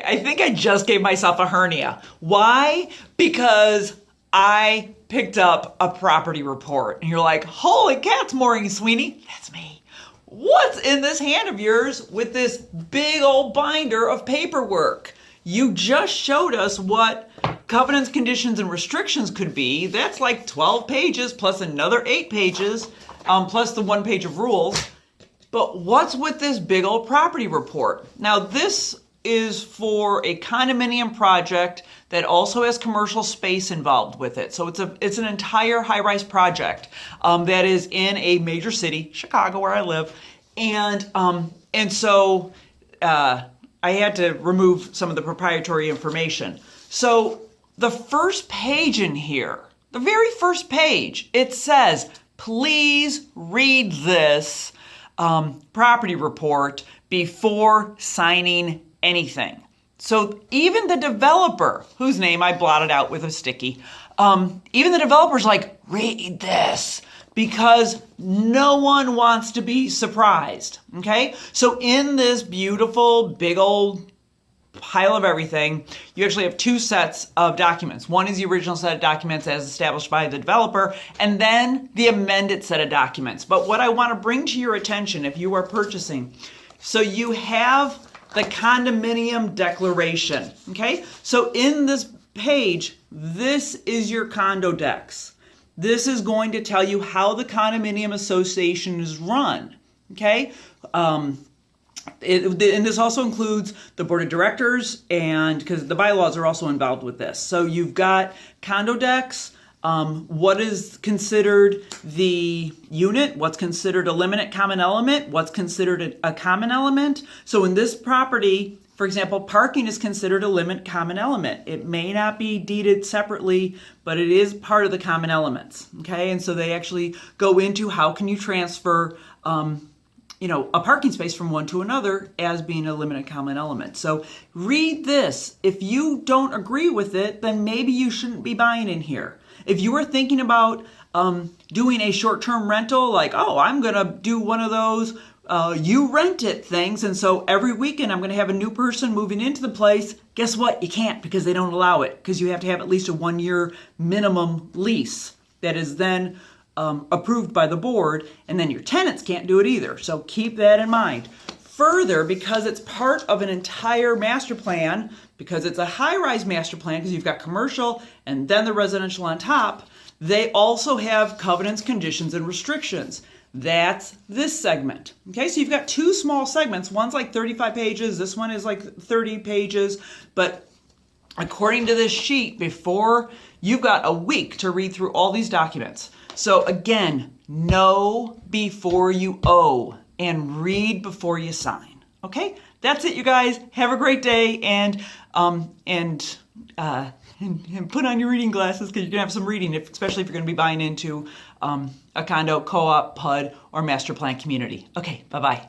I think I just gave myself a hernia. Why? Because I picked up a property report. And you're like, holy cats, Maureen Sweeney. That's me. What's in this hand of yours with this big old binder of paperwork? You just showed us what covenants, conditions, and restrictions could be. That's like 12 pages plus another 8 pages, plus the 1 page of rules. But what's with this big old property report? Now, this is for a condominium project that also has commercial space involved with it. So it's an entire high-rise project that is in a major city, Chicago, where I live. And so I had to remove some of the proprietary information. So the first page in here, the very first page, it says, please read this property report before signing anything. So even the developer, whose name I blotted out with a sticky, even the developer's like, read this, because no one wants to be surprised, okay? So in this beautiful, big old pile of everything, you actually have 2 sets of documents. One is the original set of documents as established by the developer, and then the amended set of documents. But what I want to bring to your attention if you are purchasing, so you have the Condominium Declaration, okay? So in this page, this is your condo dex. This is going to tell you how the condominium association is run, okay? And this also includes the board of directors, and because the bylaws are also involved with this. So you've got condo dex, what is considered the unit, what's considered a limited common element, what's considered a common element. So in this property, for example, parking is considered a limited common element. It may not be deeded separately, but it is part of the common elements, okay? And so they actually go into how can you transfer a parking space from one to another as being a limited common element. So read this. If you don't agree with it, then maybe you shouldn't be buying in here. If you were thinking about doing a short-term rental, like, oh, I'm going to do one of those you rent it things, and so every weekend I'm going to have a new person moving into the place, guess what? You can't, because they don't allow it, because you have to have at least a 1-year minimum lease that is then approved by the board, and then your tenants can't do it either. So keep that in mind. Further, because it's part of an entire master plan, because it's a high-rise master plan, because you've got commercial and then the residential on top, they also have covenants, conditions, and restrictions. That's this segment. Okay, so you've got 2 small segments. One's like 35 pages. This one is like 30 pages. But according to this sheet, you've got a week to read through all these documents. So again, know before you owe and read before you sign. Okay, that's it, you guys. Have a great day, and put on your reading glasses, because you're gonna have some reading, especially if you're gonna be buying into a condo, co-op, PUD, or master plan community. Okay, bye-bye.